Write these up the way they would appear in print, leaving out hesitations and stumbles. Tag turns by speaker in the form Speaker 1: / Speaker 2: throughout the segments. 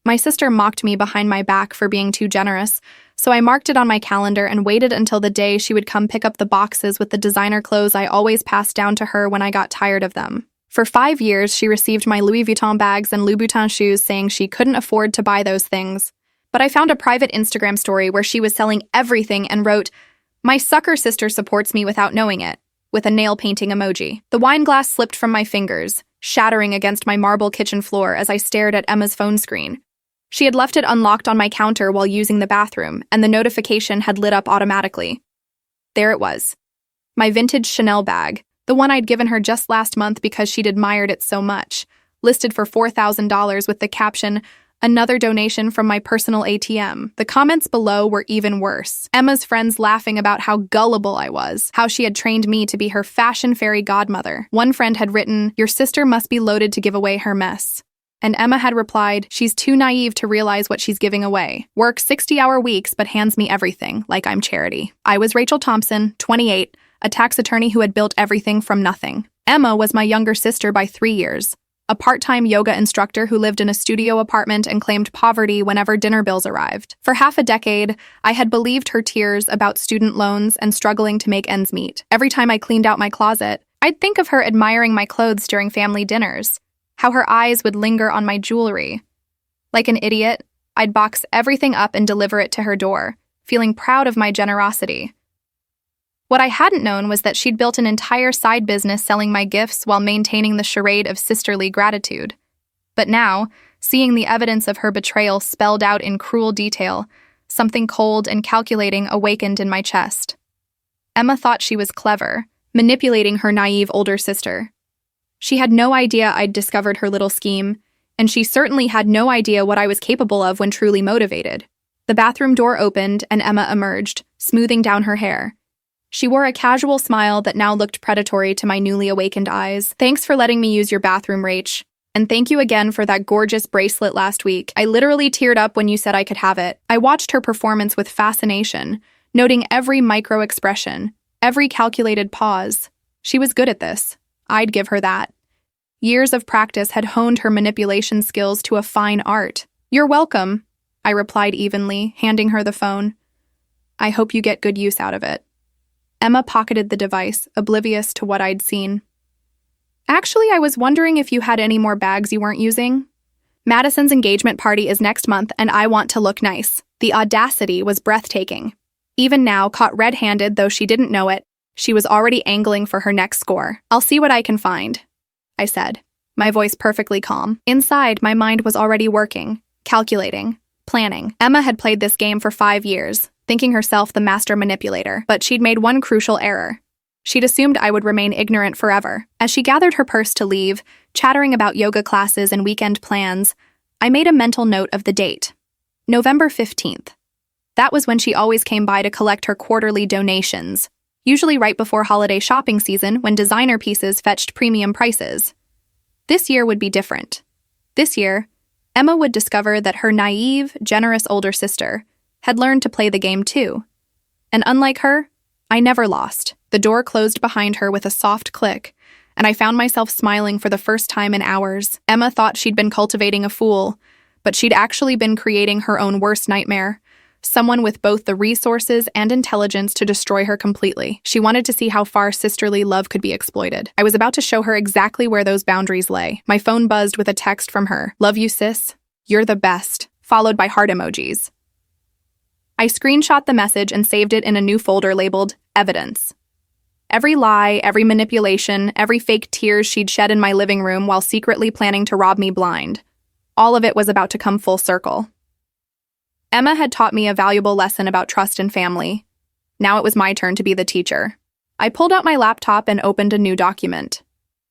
Speaker 1: My sister mocked me behind my back for being too generous, so I marked it on my calendar and waited until the day she would come pick up the boxes with the designer clothes I always passed down to her when I got tired of them. For 5 years, she received my Louis Vuitton bags and Louboutin shoes, saying she couldn't afford to buy those things. But I found a private Instagram story where she was selling everything and wrote, "My sucker sister supports me without knowing it," with a nail painting emoji. The wine glass slipped from my fingers, shattering against my marble kitchen floor as I stared at Emma's phone screen. She had left it unlocked on my counter while using the bathroom, and the notification had lit up automatically. There it was. My vintage Chanel bag, the one I'd given her just last month because she'd admired it so much, listed for $4,000 with the caption, "Another donation from my personal ATM." The comments below were even worse. Emma's friends laughing about how gullible I was, how she had trained me to be her fashion fairy godmother. One friend had written, "Your sister must be loaded to give away her mess." And Emma had replied, "She's too naive to realize what she's giving away. Works 60-hour weeks but hands me everything, like I'm charity." I was Rachel Thompson, 28, a tax attorney who had built everything from nothing. Emma was my younger sister by 3 years, a part-time yoga instructor who lived in a studio apartment and claimed poverty whenever dinner bills arrived. For half a decade, I had believed her tears about student loans and struggling to make ends meet. Every time I cleaned out my closet, I'd think of her admiring my clothes during family dinners, how her eyes would linger on my jewelry. Like an idiot, I'd box everything up and deliver it to her door, feeling proud of my generosity. What I hadn't known was that she'd built an entire side business selling my gifts while maintaining the charade of sisterly gratitude. But now, seeing the evidence of her betrayal spelled out in cruel detail, something cold and calculating awakened in my chest. Emma thought she was clever, manipulating her naive older sister. She had no idea I'd discovered her little scheme, and she certainly had no idea what I was capable of when truly motivated. The bathroom door opened and Emma emerged, smoothing down her hair. She wore a casual smile that now looked predatory to my newly awakened eyes. "Thanks for letting me use your bathroom, Rach. And thank you again for that gorgeous bracelet last week. I literally teared up when you said I could have it." I watched her performance with fascination, noting every micro-expression, every calculated pause. She was good at this. I'd give her that. Years of practice had honed her manipulation skills to a fine art. "You're welcome," I replied evenly, handing her the phone. "I hope you get good use out of it." Emma pocketed the device, oblivious to what I'd seen. "Actually, I was wondering if you had any more bags you weren't using. Madison's engagement party is next month, and I want to look nice." The audacity was breathtaking. Even now, caught red-handed though she didn't know it, she was already angling for her next score. "I'll see what I can find," I said, my voice perfectly calm. Inside, my mind was already working, calculating, planning. Emma had played this game for 5 years, thinking herself the master manipulator, but she'd made one crucial error. She'd assumed I would remain ignorant forever. As she gathered her purse to leave, chattering about yoga classes and weekend plans, I made a mental note of the date. November 15th. That was when she always came by to collect her quarterly donations, usually right before holiday shopping season when designer pieces fetched premium prices. This year would be different. This year, Emma would discover that her naive, generous older sister had learned to play the game too. And unlike her, I never lost. The door closed behind her with a soft click, and I found myself smiling for the first time in hours. Emma thought she'd been cultivating a fool, but she'd actually been creating her own worst nightmare. Someone with both the resources and intelligence to destroy her completely. She wanted to see how far sisterly love could be exploited. I was about to show her exactly where those boundaries lay. My phone buzzed with a text from her. "Love you, sis. You're the best," followed by heart emojis. I screenshot the message and saved it in a new folder labeled Evidence. Every lie, every manipulation, every fake tears she'd shed in my living room while secretly planning to rob me blind. All of it was about to come full circle. Emma had taught me a valuable lesson about trust and family. Now it was my turn to be the teacher. I pulled out my laptop and opened a new document.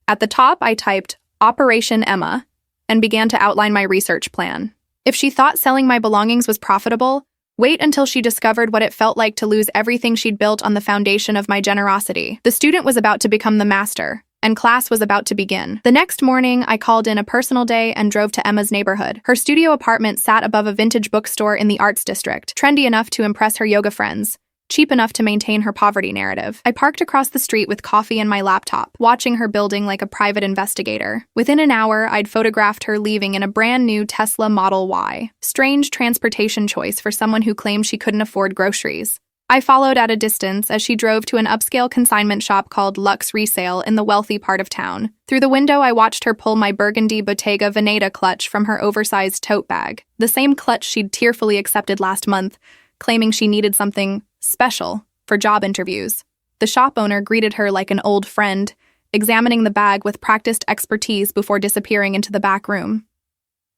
Speaker 1: At the top, I typed Operation Emma and began to outline my research plan. If she thought selling my belongings was profitable, wait until she discovered what it felt like to lose everything she'd built on the foundation of my generosity. The student was about to become the master, and class was about to begin. The next morning, I called in a personal day and drove to Emma's neighborhood. Her studio apartment sat above a vintage bookstore in the arts district, trendy enough to impress her yoga friends. cheap enough to maintain her poverty narrative. I parked across the street with coffee and my laptop, watching her building like a private investigator. Within an hour, I'd photographed her leaving in a brand new Tesla Model Y. Strange transportation choice for someone who claimed she couldn't afford groceries. I followed at a distance as she drove to an upscale consignment shop called Lux Resale in the wealthy part of town. Through the window, I watched her pull my burgundy Bottega Veneta clutch from her oversized tote bag, the same clutch she'd tearfully accepted last month, claiming she needed something special for job interviews. The shop owner greeted her like an old friend, examining the bag with practiced expertise before disappearing into the back room.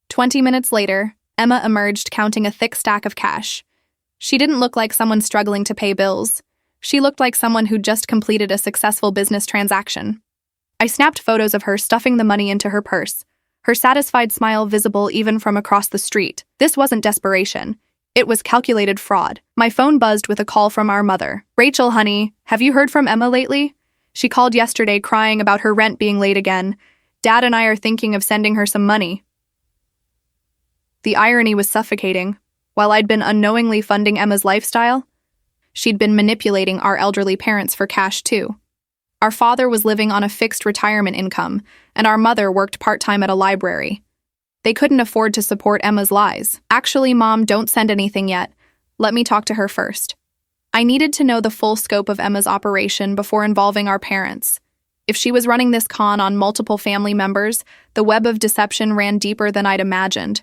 Speaker 1: 20 minutes later, Emma emerged counting a thick stack of cash. She didn't look like someone struggling to pay bills. She looked like someone who'd just completed a successful business transaction. I snapped photos of her stuffing the money into her purse, her satisfied smile visible even from across the street. This wasn't desperation. It was calculated fraud. My phone buzzed with a call from our mother. "Rachel, honey, have you heard from Emma lately? She called yesterday crying about her rent being late again. Dad and I are thinking of sending her some money." The irony was suffocating. While I'd been unknowingly funding Emma's lifestyle, she'd been manipulating our elderly parents for cash too. Our father was living on a fixed retirement income, and our mother worked part-time at a library. They couldn't afford to support Emma's lies. "Actually, Mom, don't send anything yet. Let me talk to her first." I needed to know the full scope of Emma's operation before involving our parents. If she was running this con on multiple family members, the web of deception ran deeper than I'd imagined.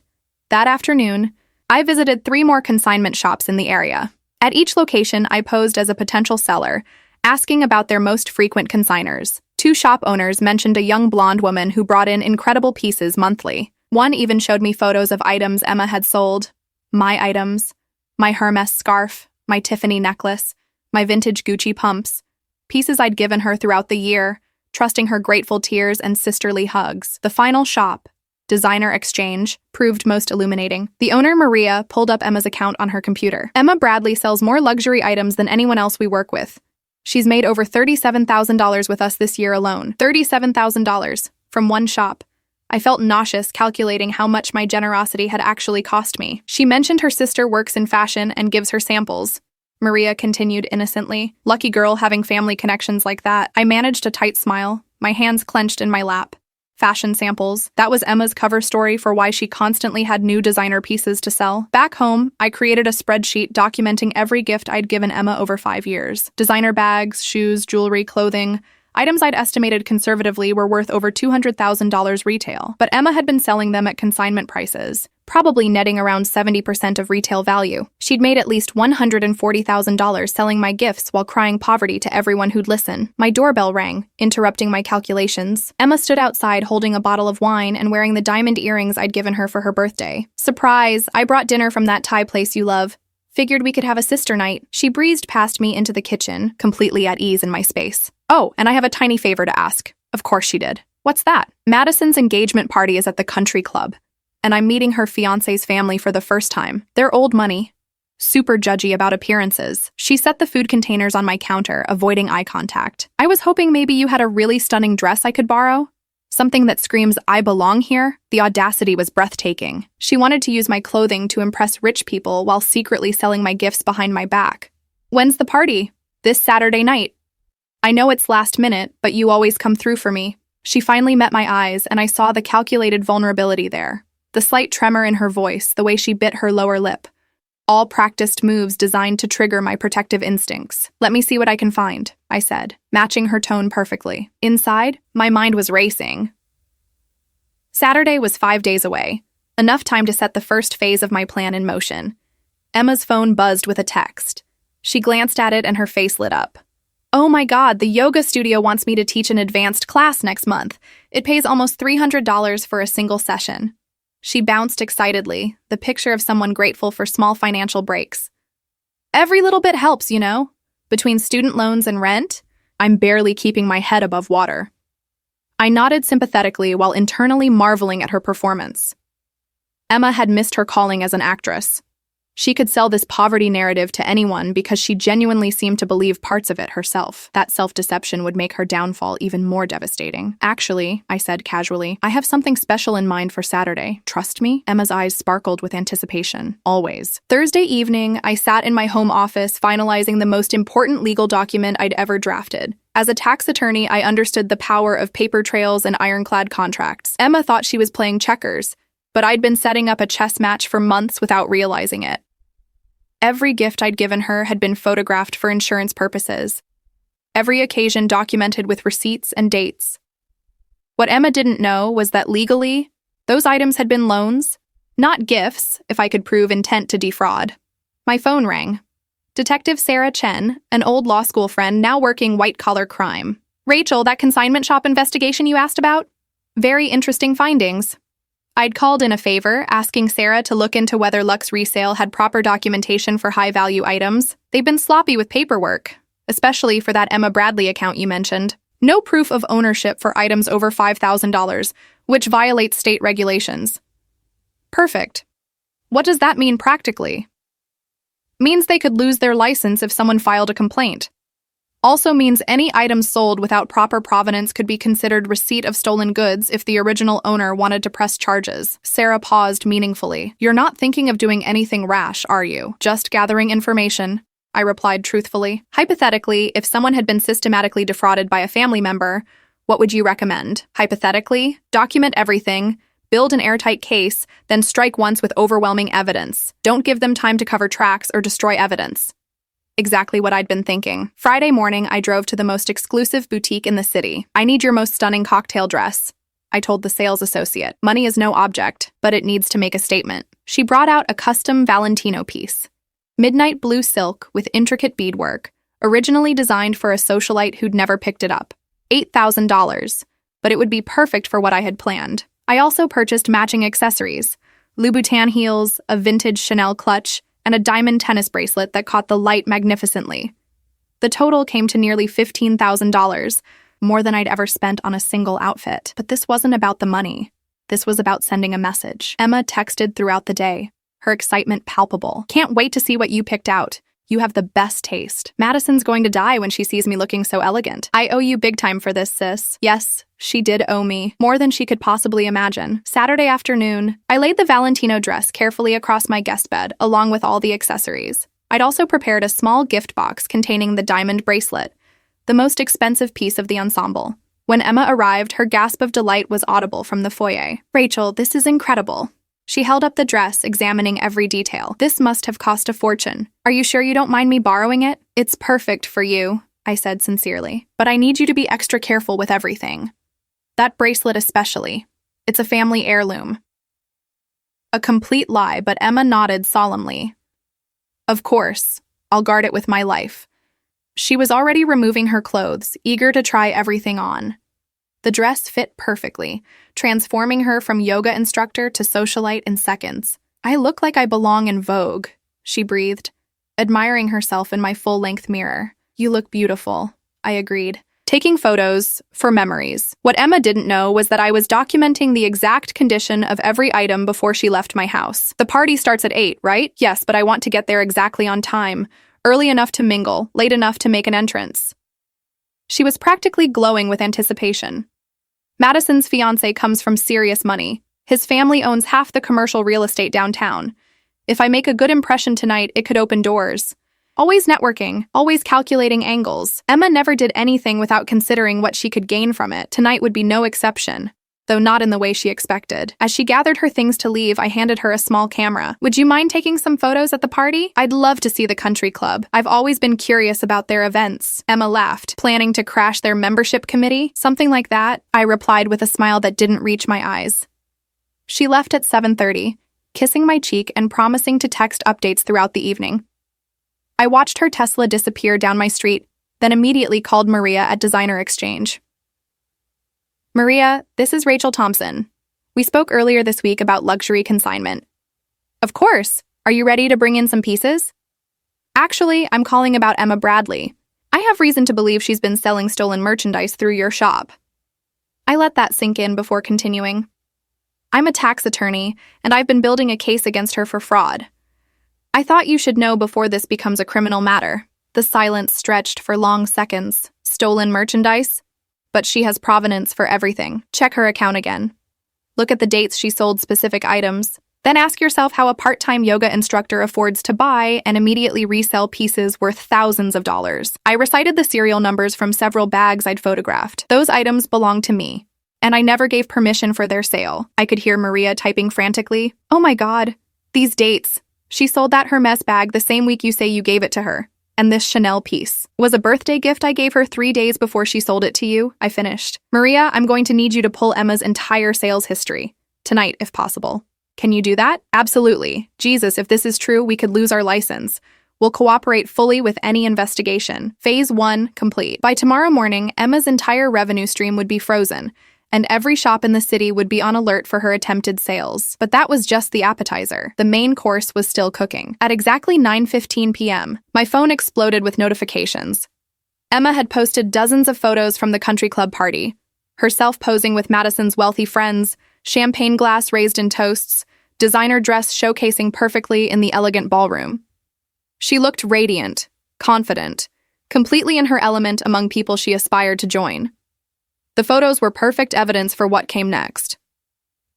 Speaker 1: That afternoon, I visited 3 more consignment shops in the area. At each location, I posed as a potential seller, asking about their most frequent consigners. 2 shop owners mentioned a young blonde woman who brought in incredible pieces monthly. One even showed me photos of items Emma had sold. My items. My Hermes scarf, my Tiffany necklace, my vintage Gucci pumps. Pieces I'd given her throughout the year, trusting her grateful tears and sisterly hugs. The final shop, Designer Exchange, proved most illuminating. The owner, Maria, pulled up Emma's account on her computer. "Emma Bradley sells more luxury items than anyone else we work with. She's made over $37,000 with us this year alone." $37,000 from one shop. I felt nauseous calculating how much my generosity had actually cost me. "She mentioned her sister works in fashion and gives her samples," Maria continued innocently. "Lucky girl having family connections like that." I managed a tight smile, my hands clenched in my lap. Fashion samples. That was Emma's cover story for why she constantly had new designer pieces to sell. Back home, I created a spreadsheet documenting every gift I'd given Emma over 5 years. Designer bags, shoes, jewelry, clothing. Items I'd estimated conservatively were worth over $200,000 retail, but Emma had been selling them at consignment prices, probably netting around 70% of retail value. She'd made at least $140,000 selling my gifts while crying poverty to everyone who'd listen. My doorbell rang, interrupting my calculations. Emma stood outside holding a bottle of wine and wearing the diamond earrings I'd given her for her birthday. "Surprise! I brought dinner from that Thai place you love. Figured we could have a sister night." She breezed past me into the kitchen, completely at ease in my space. "Oh, and I have a tiny favor to ask." Of course she did. "What's that?" "Madison's engagement party is at the country club, and I'm meeting her fiancé's family for the first time. They're old money, super judgy about appearances." She set the food containers on my counter, avoiding eye contact. "I was hoping maybe you had a really stunning dress I could borrow. Something that screams, 'I belong here.'" The audacity was breathtaking. She wanted to use my clothing to impress rich people while secretly selling my gifts behind my back. "When's the party?" "This Saturday night." "I know it's last minute, but you always come through for me." She finally met my eyes, and I saw the calculated vulnerability there. The slight tremor in her voice, the way she bit her lower lip. All practiced moves designed to trigger my protective instincts. "Let me see what I can find," I said, matching her tone perfectly. Inside, my mind was racing. Saturday was 5 days away, enough time to set the first phase of my plan in motion. Emma's phone buzzed with a text. She glanced at it and her face lit up. "Oh my God, the yoga studio wants me to teach an advanced class next month. It pays almost $300 for a single session." She bounced excitedly, the picture of someone grateful for small financial breaks. "Every little bit helps, you know. Between student loans and rent, I'm barely keeping my head above water." I nodded sympathetically while internally marveling at her performance. Emma had missed her calling as an actress. She could sell this poverty narrative to anyone because she genuinely seemed to believe parts of it herself. That self-deception would make her downfall even more devastating. Actually, I said casually, I have something special in mind for Saturday. Trust me? Emma's eyes sparkled with anticipation. Always. Thursday evening, I sat in my home office finalizing the most important legal document I'd ever drafted. As a tax attorney, I understood the power of paper trails and ironclad contracts. Emma thought she was playing checkers, but I'd been setting up a chess match for months without realizing it. Every gift I'd given her had been photographed for insurance purposes. Every occasion documented with receipts and dates. What Emma didn't know was that legally, those items had been loans, not gifts, if I could prove intent to defraud. My phone rang. Detective Sarah Chen, an old law school friend now working white-collar crime. Rachel, that consignment shop investigation you asked about? Very interesting findings. I'd called in a favor, asking Sarah to look into whether Lux Resale had proper documentation for high-value items. They've been sloppy with paperwork, especially for that Emma Bradley account you mentioned. No proof of ownership for items over $5,000, which violates state regulations. Perfect. What does that mean practically? Means they could lose their license if someone filed a complaint. Also means any items sold without proper provenance could be considered receipt of stolen goods if the original owner wanted to press charges. Sarah paused meaningfully. You're not thinking of doing anything rash, are you? Just gathering information, I replied truthfully. Hypothetically, if someone had been systematically defrauded by a family member, what would you recommend? Hypothetically, document everything, build an airtight case, then strike once with overwhelming evidence. Don't give them time to cover tracks or destroy evidence. Exactly what I'd been thinking. Friday morning, I drove to the most exclusive boutique in the city. I need your most stunning cocktail dress, I told the sales associate. Money is no object, but it needs to make a statement. She brought out a custom Valentino piece. Midnight blue silk with intricate beadwork, originally designed for a socialite who'd never picked it up. $8,000, but it would be perfect for what I had planned. I also purchased matching accessories, Louboutin heels, a vintage Chanel clutch, and a diamond tennis bracelet that caught the light magnificently. The total came to nearly $15,000, more than I'd ever spent on a single outfit. But this wasn't about the money. This was about sending a message. Emma texted throughout the day, her excitement palpable. Can't wait to see what you picked out. You have the best taste. Madison's going to die when she sees me looking so elegant. I owe you big time for this, sis. Yes, she did owe me, more than she could possibly imagine. Saturday afternoon, I laid the Valentino dress carefully across my guest bed, along with all the accessories. I'd also prepared a small gift box containing the diamond bracelet, the most expensive piece of the ensemble. When Emma arrived, her gasp of delight was audible from the foyer. Rachel, this is incredible. She held up the dress, examining every detail. This must have cost a fortune. Are you sure you don't mind me borrowing it? It's perfect for you, I said sincerely. But I need you to be extra careful with everything. That bracelet especially. It's a family heirloom. A complete lie, but Emma nodded solemnly. Of course, I'll guard it with my life. She was already removing her clothes, eager to try everything on. The dress fit perfectly, transforming her from yoga instructor to socialite in seconds. I look like I belong in Vogue, she breathed, admiring herself in my full-length mirror. You look beautiful, I agreed. Taking photos for memories. What Emma didn't know was that I was documenting the exact condition of every item before she left my house. The party starts at 8, right? Yes, but I want to get there exactly on time, early enough to mingle, late enough to make an entrance. She was practically glowing with anticipation. Madison's fiancé comes from serious money. His family owns half the commercial real estate downtown. If I make a good impression tonight, it could open doors. Always networking, always calculating angles. Emma never did anything without considering what she could gain from it. Tonight would be no exception, though not in the way she expected. As she gathered her things to leave, I handed her a small camera. Would you mind taking some photos at the party? I'd love to see the country club. I've always been curious about their events. Emma laughed. Planning to crash their membership committee? Something like that, I replied with a smile that didn't reach my eyes. She left at 7:30, kissing my cheek and promising to text updates throughout the evening. I watched her Tesla disappear down my street, then immediately called Maria at Designer Exchange. Maria, this is Rachel Thompson. We spoke earlier this week about luxury consignment. Of course. Are you ready to bring in some pieces? Actually, I'm calling about Emma Bradley. I have reason to believe she's been selling stolen merchandise through your shop. I let that sink in before continuing. I'm a tax attorney, and I've been building a case against her for fraud. I thought you should know before this becomes a criminal matter. The silence stretched for long seconds. Stolen merchandise? But she has provenance for everything. Check her account again. Look at the dates she sold specific items. Then ask yourself how a part-time yoga instructor affords to buy and immediately resell pieces worth thousands of dollars. I recited the serial numbers from several bags I'd photographed. Those items belonged to me, and I never gave permission for their sale. I could hear Maria typing frantically. Oh my God, these dates. She sold that Hermes bag the same week you say you gave it to her. And this Chanel piece was a birthday gift I gave her 3 days before she sold it to you. I finished. Maria, I'm going to need you to pull Emma's entire sales history. Tonight, if possible. Can you do that? Absolutely. Jesus, if this is true, we could lose our license. We'll cooperate fully with any investigation. Phase 1 complete. By tomorrow morning, Emma's entire revenue stream would be frozen, and every shop in the city would be on alert for her attempted sales. But that was just the appetizer. The main course was still cooking. At exactly 9:15 p.m., my phone exploded with notifications. Emma had posted dozens of photos from the country club party, herself posing with Madison's wealthy friends, champagne glass raised in toasts, designer dress showcasing perfectly in the elegant ballroom. She looked radiant, confident, completely in her element among people she aspired to join. The photos were perfect evidence for what came next.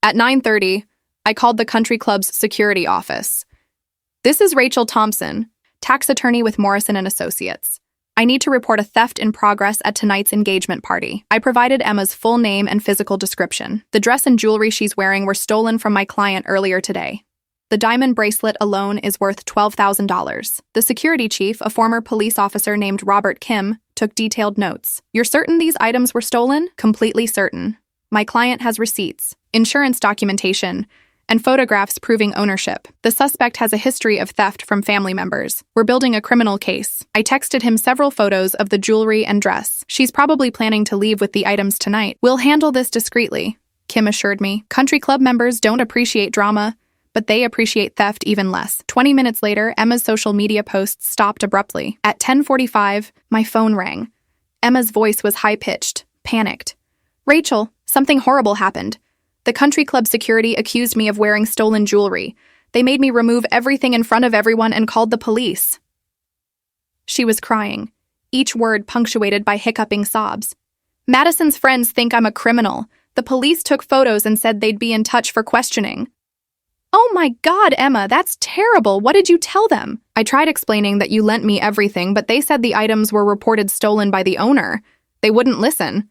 Speaker 1: At 9:30, I called the country club's security office. This is Rachel Thompson, tax attorney with Morrison & Associates. I need to report a theft in progress at tonight's engagement party. I provided Emma's full name and physical description. The dress and jewelry she's wearing were stolen from my client earlier today. The diamond bracelet alone is worth $12,000. The security chief, a former police officer named Robert Kim, took detailed notes. You're certain these items were stolen? Completely certain. My client has receipts, insurance documentation, and photographs proving ownership. The suspect has a history of theft from family members. We're building a criminal case. I texted him several photos of the jewelry and dress. She's probably planning to leave with the items tonight. We'll handle this discreetly, Kim assured me. Country club members don't appreciate drama, but they appreciate theft even less. 20 minutes later, Emma's social media posts stopped abruptly. At 10:45, my phone rang. Emma's voice was high-pitched, panicked. Rachel, something horrible happened. The country club security accused me of wearing stolen jewelry. They made me remove everything in front of everyone and called the police. She was crying, each word punctuated by hiccuping sobs. Madison's friends think I'm a criminal. The police took photos and said they'd be in touch for questioning. Oh my God, Emma, that's terrible. What did you tell them? I tried explaining that you lent me everything, but they said the items were reported stolen by the owner. They wouldn't listen.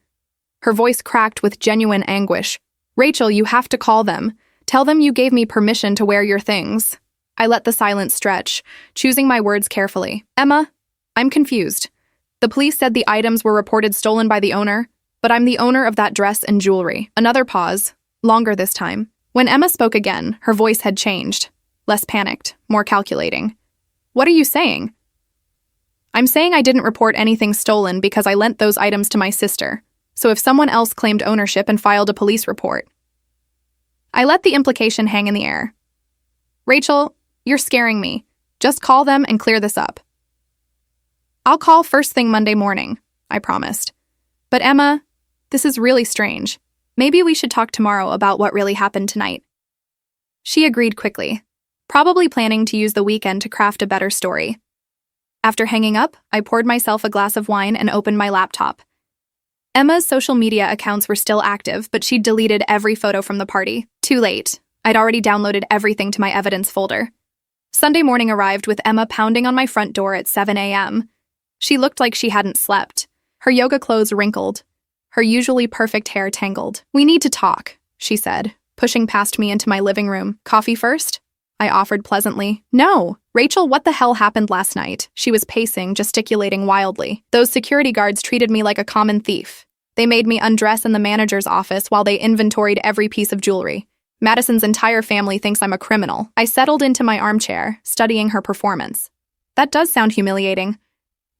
Speaker 1: Her voice cracked with genuine anguish. Rachel, you have to call them. Tell them you gave me permission to wear your things. I let the silence stretch, choosing my words carefully. Emma, I'm confused. The police said the items were reported stolen by the owner, but I'm the owner of that dress and jewelry. Another pause, longer this time. When Emma spoke again, her voice had changed. Less panicked, more calculating. What are you saying? I'm saying I didn't report anything stolen because I lent those items to my sister. So if someone else claimed ownership and filed a police report. I let the implication hang in the air. Rachel, you're scaring me. Just call them and clear this up. I'll call first thing Monday morning, I promised. But Emma, this is really strange. Maybe we should talk tomorrow about what really happened tonight. She agreed quickly, probably planning to use the weekend to craft a better story. After hanging up, I poured myself a glass of wine and opened my laptop. Emma's social media accounts were still active, but she'd deleted every photo from the party. Too late. I'd already downloaded everything to my evidence folder. Sunday morning arrived with Emma pounding on my front door at 7 a.m. She looked like she hadn't slept. Her yoga clothes wrinkled, her usually perfect hair tangled. We need to talk, she said, pushing past me into my living room. Coffee first? I offered pleasantly. No. Rachel, what the hell happened last night? She was pacing, gesticulating wildly. Those security guards treated me like a common thief. They made me undress in the manager's office while they inventoried every piece of jewelry. Madison's entire family thinks I'm a criminal. I settled into my armchair, studying her performance. That does sound humiliating,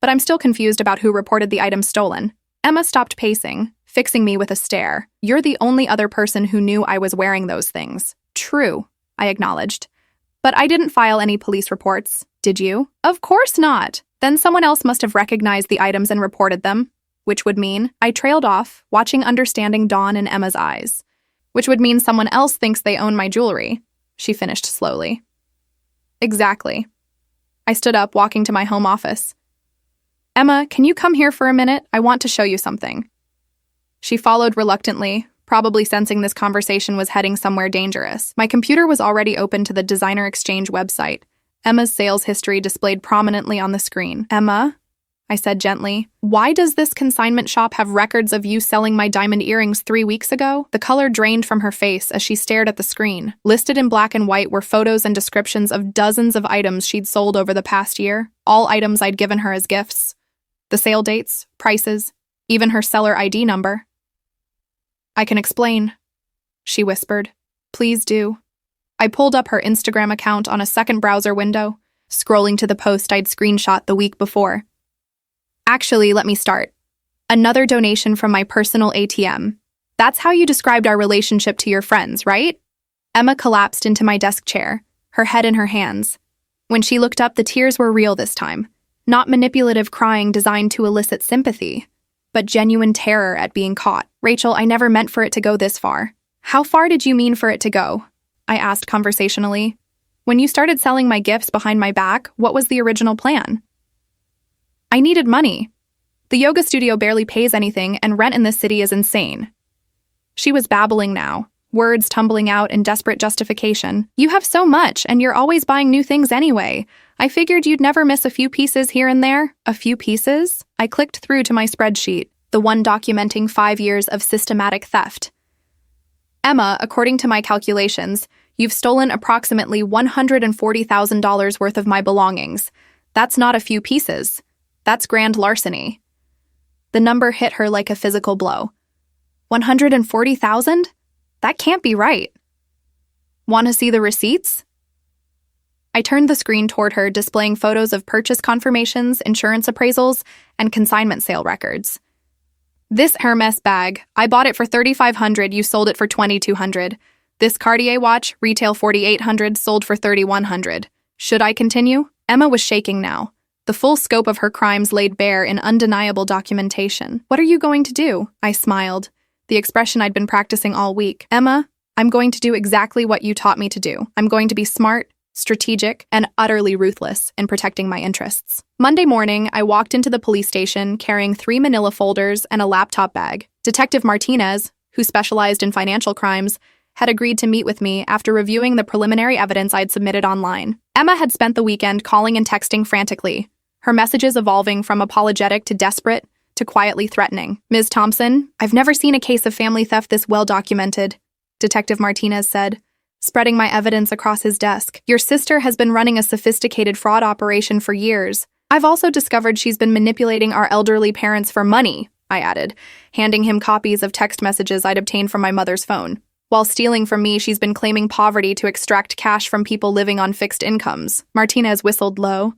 Speaker 1: but I'm still confused about who reported the items stolen. Emma stopped pacing, fixing me with a stare. You're the only other person who knew I was wearing those things. True, I acknowledged. But I didn't file any police reports, did you? Of course not. Then someone else must have recognized the items and reported them, which would mean I trailed off, watching understanding dawn in Emma's eyes, which would mean someone else thinks they own my jewelry, she finished slowly. Exactly. I stood up, walking to my home office. Emma, can you come here for a minute? I want to show you something. She followed reluctantly, probably sensing this conversation was heading somewhere dangerous. My computer was already open to the Designer Exchange website. Emma's sales history displayed prominently on the screen. Emma, I said gently, why does this consignment shop have records of you selling my diamond earrings 3 weeks ago? The color drained from her face as she stared at the screen. Listed in black and white were photos and descriptions of dozens of items she'd sold over the past year, all items I'd given her as gifts. The sale dates, prices, even her seller ID number. I can explain, she whispered. Please do. I pulled up her Instagram account on a second browser window, scrolling to the post I'd screenshot the week before. Actually, let me start. Another donation from my personal ATM. That's how you described our relationship to your friends, right? Emma collapsed into my desk chair, her head in her hands. When she looked up, the tears were real this time. Not manipulative crying designed to elicit sympathy, but genuine terror at being caught. Rachel, I never meant for it to go this far. How far did you mean for it to go? I asked conversationally. When you started selling my gifts behind my back, what was the original plan? I needed money. The yoga studio barely pays anything, and rent in this city is insane. She was babbling now, words tumbling out in desperate justification. You have so much, and you're always buying new things anyway. I figured you'd never miss a few pieces here and there. A few pieces? I clicked through to my spreadsheet, the one documenting 5 years of systematic theft. Emma, according to my calculations, you've stolen approximately $140,000 worth of my belongings. That's not a few pieces. That's grand larceny. The number hit her like a physical blow. 140,000? That can't be right. Want to see the receipts? I turned the screen toward her, displaying photos of purchase confirmations, insurance appraisals, and consignment sale records. This Hermes bag, I bought it for $3,500, you sold it for $2,200. This Cartier watch, retail $4,800, sold for $3,100. Should I continue? Emma was shaking now. The full scope of her crimes laid bare in undeniable documentation. What are you going to do? I smiled, the expression I'd been practicing all week. Emma, I'm going to do exactly what you taught me to do. I'm going to be smart, strategic, and utterly ruthless in protecting my interests. Monday morning, I walked into the police station carrying 3 manila folders and a laptop bag. Detective Martinez, who specialized in financial crimes, had agreed to meet with me after reviewing the preliminary evidence I'd submitted online. Emma had spent the weekend calling and texting frantically, her messages evolving from apologetic to desperate to quietly threatening. Ms. Thompson, I've never seen a case of family theft this well documented, Detective Martinez said, spreading my evidence across his desk. Your sister has been running a sophisticated fraud operation for years. I've also discovered she's been manipulating our elderly parents for money, I added, handing him copies of text messages I'd obtained from my mother's phone. While stealing from me, she's been claiming poverty to extract cash from people living on fixed incomes. Martinez whistled low.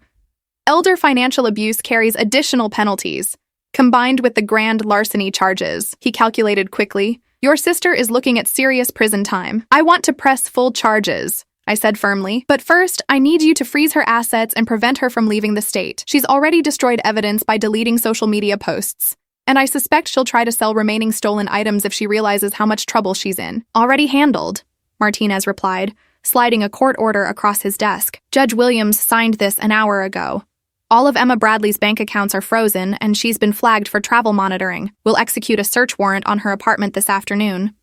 Speaker 1: Elder financial abuse carries additional penalties, combined with the grand larceny charges, he calculated quickly. Your sister is looking at serious prison time. I want to press full charges, I said firmly. But first, I need you to freeze her assets and prevent her from leaving the state. She's already destroyed evidence by deleting social media posts. And I suspect she'll try to sell remaining stolen items if she realizes how much trouble she's in. Already handled, Martinez replied, sliding a court order across his desk. Judge Williams signed this an hour ago. All of Emma Bradley's bank accounts are frozen, and she's been flagged for travel monitoring. We'll execute a search warrant on her apartment this afternoon.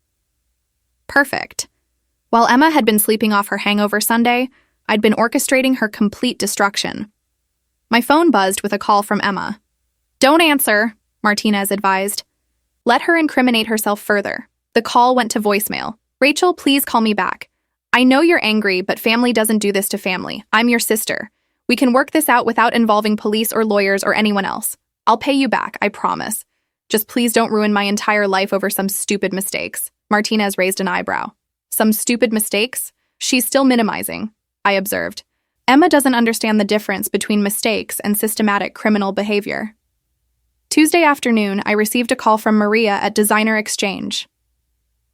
Speaker 1: Perfect. While Emma had been sleeping off her hangover Sunday, I'd been orchestrating her complete destruction. My phone buzzed with a call from Emma. Don't answer, Martinez advised. Let her incriminate herself further. The call went to voicemail. Rachel, please call me back. I know you're angry, but family doesn't do this to family. I'm your sister. We can work this out without involving police or lawyers or anyone else. I'll pay you back, I promise. Just please don't ruin my entire life over some stupid mistakes. Martinez raised an eyebrow. Some stupid mistakes? She's still minimizing, I observed. Emma doesn't understand the difference between mistakes and systematic criminal behavior. Tuesday afternoon, I received a call from Maria at Designer Exchange.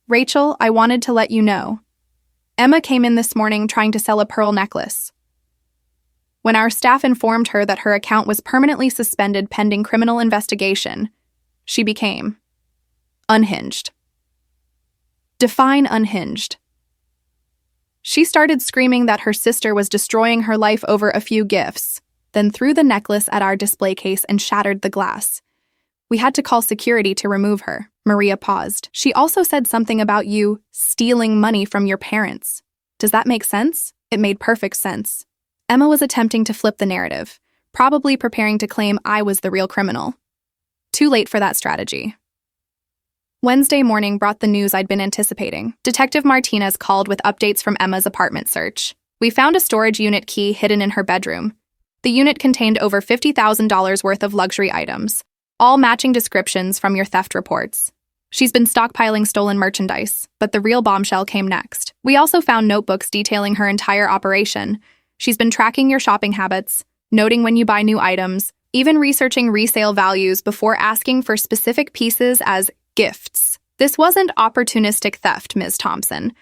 Speaker 1: Rachel, I wanted to let you know. Emma came in this morning trying to sell a pearl necklace. When our staff informed her that her account was permanently suspended pending criminal investigation, she became unhinged. Define unhinged. She started screaming that her sister was destroying her life over a few gifts. then threw the necklace at our display case and shattered the glass. We had to call security to remove her. Maria paused. She also said something about you stealing money from your parents. Does that make sense? It made perfect sense. Emma was attempting to flip the narrative, probably preparing to claim I was the real criminal. Too late for that strategy. Wednesday morning brought the news I'd been anticipating. Detective Martinez called with updates from Emma's apartment search. We found a storage unit key hidden in her bedroom. The unit contained over $50,000 worth of luxury items, all matching descriptions from your theft reports. She's been stockpiling stolen merchandise, but the real bombshell came next. We also found notebooks detailing her entire operation. She's been tracking your shopping habits, noting when you buy new items, even researching resale values before asking for specific pieces as gifts. This wasn't opportunistic theft, Ms. Thompson.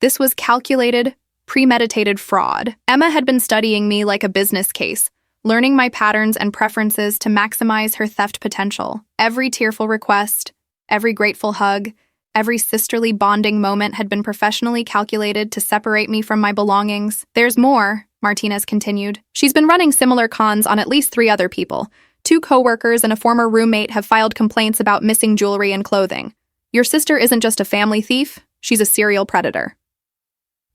Speaker 1: This was calculated, premeditated fraud. Emma had been studying me like a business case, learning my patterns and preferences to maximize her theft potential. Every tearful request, every grateful hug, every sisterly bonding moment had been professionally calculated to separate me from my belongings. There's more, Martinez continued. She's been running similar cons on at least 3 other people. 2 coworkers and a former roommate have filed complaints about missing jewelry and clothing. Your sister isn't just a family thief, she's a serial predator.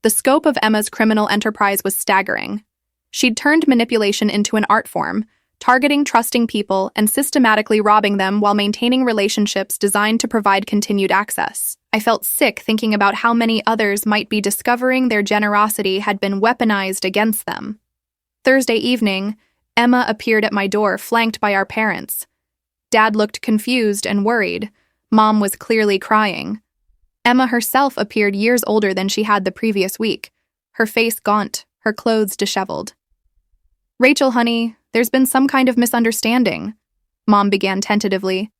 Speaker 1: The scope of Emma's criminal enterprise was staggering. She'd turned manipulation into an art form, targeting trusting people and systematically robbing them while maintaining relationships designed to provide continued access. I felt sick thinking about how many others might be discovering their generosity had been weaponized against them. Thursday evening, Emma appeared at my door, flanked by our parents. Dad looked confused and worried. Mom was clearly crying. Emma herself appeared years older than she had the previous week, her face gaunt, her clothes disheveled. "Rachel, honey, there's been some kind of misunderstanding," Mom began tentatively.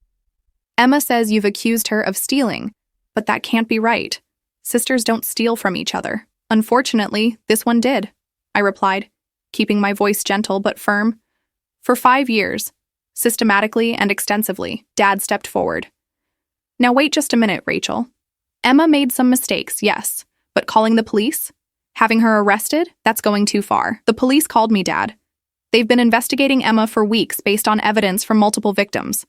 Speaker 1: "Emma says you've accused her of stealing, but that can't be right. Sisters don't steal from each other. Unfortunately, this one did," I replied, keeping my voice gentle but firm. "For 5 years, systematically and extensively," Dad stepped forward. "Now wait just a minute, Rachel. Emma made some mistakes, yes, but calling the police? Having her arrested? That's going too far. The police called me, Dad. They've been investigating Emma for weeks based on evidence from multiple victims.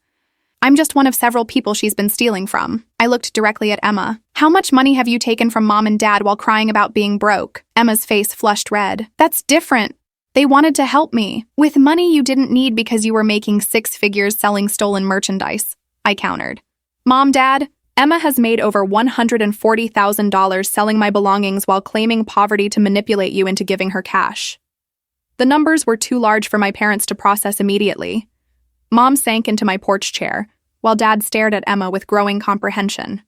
Speaker 1: I'm just one of several people she's been stealing from." I looked directly at Emma. "How much money have you taken from Mom and Dad while crying about being broke?" Emma's face flushed red. "That's different. They wanted to help me. With money you didn't need because you were making 6 figures selling stolen merchandise," I countered. "Mom, Dad, Emma has made over $140,000 selling my belongings while claiming poverty to manipulate you into giving her cash." The numbers were too large for my parents to process immediately. Mom sank into my porch chair, while Dad stared at Emma with growing comprehension.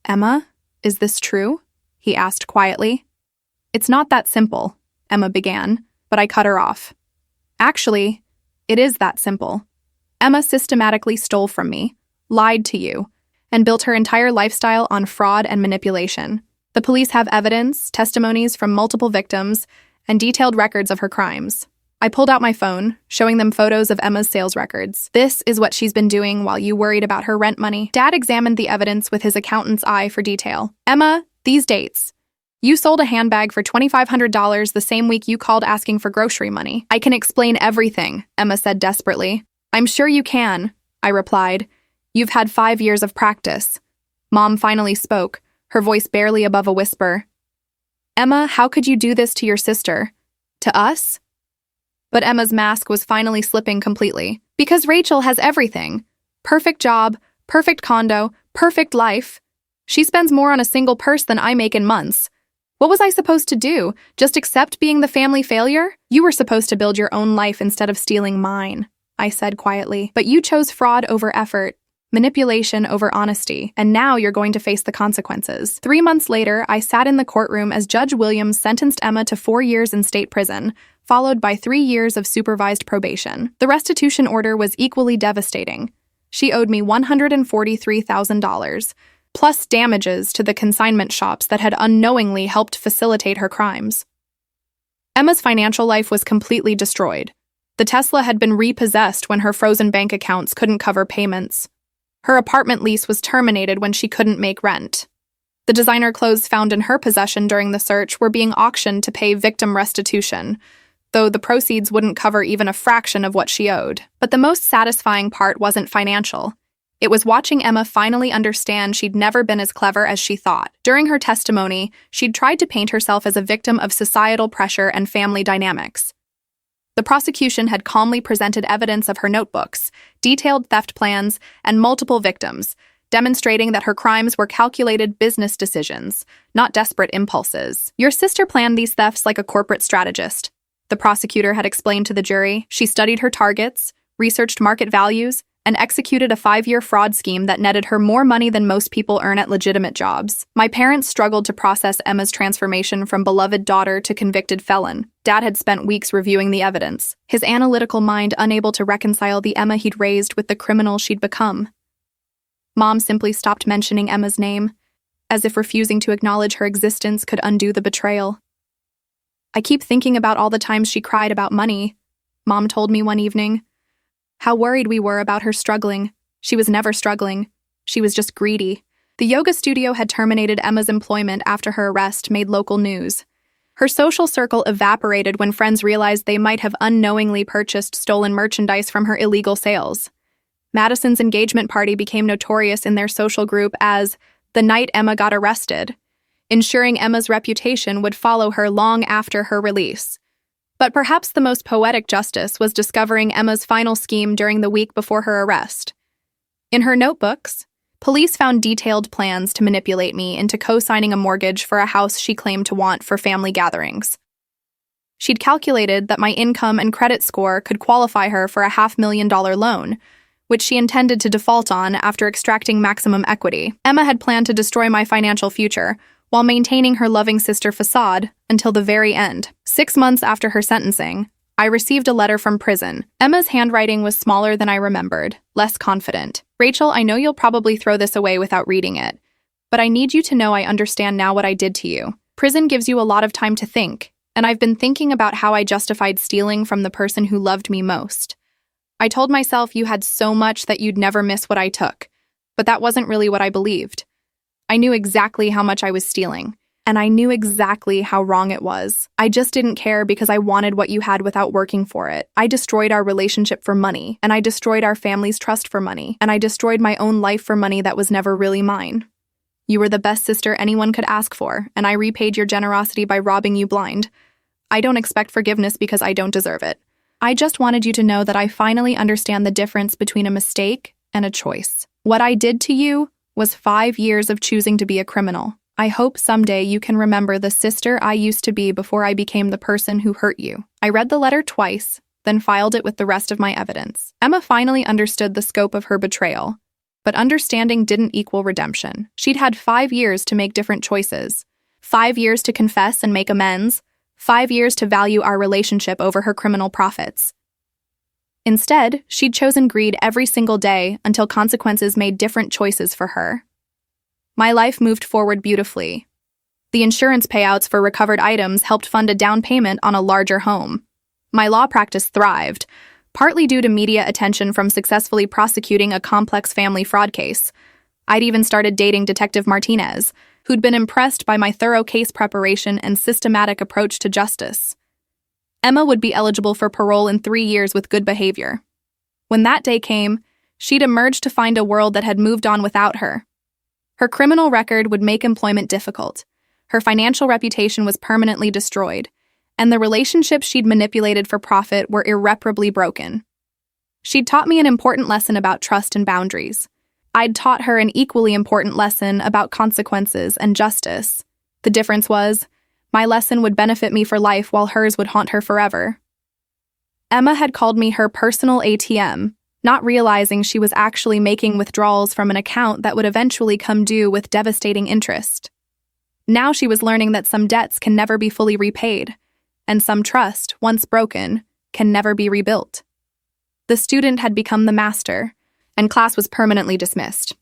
Speaker 1: "Emma, is this true?" he asked quietly. "It's not that simple," Emma began, but I cut her off. "Actually, it is that simple. Emma systematically stole from me, lied to you, and built her entire lifestyle on fraud and manipulation. The police have evidence, testimonies from multiple victims, and detailed records of her crimes." I pulled out my phone, showing them photos of Emma's sales records. "This is what she's been doing while you worried about her rent money." Dad examined the evidence with his accountant's eye for detail. "Emma, these dates. You sold a handbag for $2,500 the same week you called asking for grocery money." "I can explain everything," Emma said desperately. "I'm sure you can," I replied. "You've had 5 years of practice." Mom finally spoke, her voice barely above a whisper. "Emma, how could you do this to your sister? To us?" But Emma's mask was finally slipping completely. "Because Rachel has everything. Perfect job, perfect condo, perfect life. She spends more on a single purse than I make in months. What was I supposed to do? Just accept being the family failure? You were supposed to build your own life instead of stealing mine," I said quietly. "But you chose fraud over effort, manipulation over honesty, and now you're going to face the consequences." 3 months later, I sat in the courtroom as Judge Williams sentenced Emma to 4 years in state prison, followed by 3 years of supervised probation. The restitution order was equally devastating. She owed me $143,000, plus damages to the consignment shops that had unknowingly helped facilitate her crimes. Emma's financial life was completely destroyed. The Tesla had been repossessed when her frozen bank accounts couldn't cover payments. Her apartment lease was terminated when she couldn't make rent. The designer clothes found in her possession during the search were being auctioned to pay victim restitution. though the proceeds wouldn't cover even a fraction of what she owed. But the most satisfying part wasn't financial. It was watching Emma finally understand she'd never been as clever as she thought. During her testimony, she'd tried to paint herself as a victim of societal pressure and family dynamics. The prosecution had calmly presented evidence of her notebooks, detailed theft plans, and multiple victims, demonstrating that her crimes were calculated business decisions, not desperate impulses. "Your sister planned these thefts like a corporate strategist," the prosecutor had explained to the jury. "She studied her targets, researched market values, and executed a 5-year fraud scheme that netted her more money than most people earn at legitimate jobs." My parents struggled to process Emma's transformation from beloved daughter to convicted felon. Dad had spent weeks reviewing the evidence, his analytical mind unable to reconcile the Emma he'd raised with the criminal she'd become. Mom simply stopped mentioning Emma's name, as if refusing to acknowledge her existence could undo the betrayal. "I keep thinking about all the times she cried about money," Mom told me one evening. "How worried we were about her struggling. She was never struggling. She was just greedy." The yoga studio had terminated Emma's employment after her arrest made local news. Her social circle evaporated when friends realized they might have unknowingly purchased stolen merchandise from her illegal sales. Madison's engagement party became notorious in their social group as the night Emma got arrested, ensuring Emma's reputation would follow her long after her release. But perhaps the most poetic justice was discovering Emma's final scheme during the week before her arrest. In her notebooks, police found detailed plans to manipulate me into co-signing a mortgage for a house she claimed to want for family gatherings. She'd calculated that my income and credit score could qualify her for a $500,000 loan, which she intended to default on after extracting maximum equity. Emma had planned to destroy my financial future, while maintaining her loving sister facade until the very end. 6 months after her sentencing, I received a letter from prison. Emma's handwriting was smaller than I remembered, less confident. "Rachel, I know you'll probably throw this away without reading it, but I need you to know I understand now what I did to you. Prison gives you a lot of time to think, and I've been thinking about how I justified stealing from the person who loved me most. I told myself you had so much that you'd never miss what I took, but that wasn't really what I believed. I knew exactly how much I was stealing, and I knew exactly how wrong it was. I just didn't care because I wanted what you had without working for it. I destroyed our relationship for money, and I destroyed our family's trust for money, and I destroyed my own life for money that was never really mine. You were the best sister anyone could ask for, and I repaid your generosity by robbing you blind. I don't expect forgiveness because I don't deserve it. I just wanted you to know that I finally understand the difference between a mistake and a choice. What I did to you was 5 years of choosing to be a criminal. I hope someday you can remember the sister I used to be before I became the person who hurt you." I read the letter twice, then filed it with the rest of my evidence. Emma finally understood the scope of her betrayal, but understanding didn't equal redemption. She'd had 5 years to make different choices. 5 years to confess and make amends. 5 years to value our relationship over her criminal profits. Instead, she'd chosen greed every single day until consequences made different choices for her. My life moved forward beautifully. The insurance payouts for recovered items helped fund a down payment on a larger home. My law practice thrived, partly due to media attention from successfully prosecuting a complex family fraud case. I'd even started dating Detective Martinez, who'd been impressed by my thorough case preparation and systematic approach to justice. Emma would be eligible for parole in 3 years with good behavior. When that day came, she'd emerged to find a world that had moved on without her. Her criminal record would make employment difficult. Her financial reputation was permanently destroyed, and the relationships she'd manipulated for profit were irreparably broken. She'd taught me an important lesson about trust and boundaries. I'd taught her an equally important lesson about consequences and justice. The difference was, my lesson would benefit me for life while hers would haunt her forever. Emma had called me her personal ATM, not realizing she was actually making withdrawals from an account that would eventually come due with devastating interest. Now she was learning that some debts can never be fully repaid, and some trust, once broken, can never be rebuilt. The student had become the master, and class was permanently dismissed.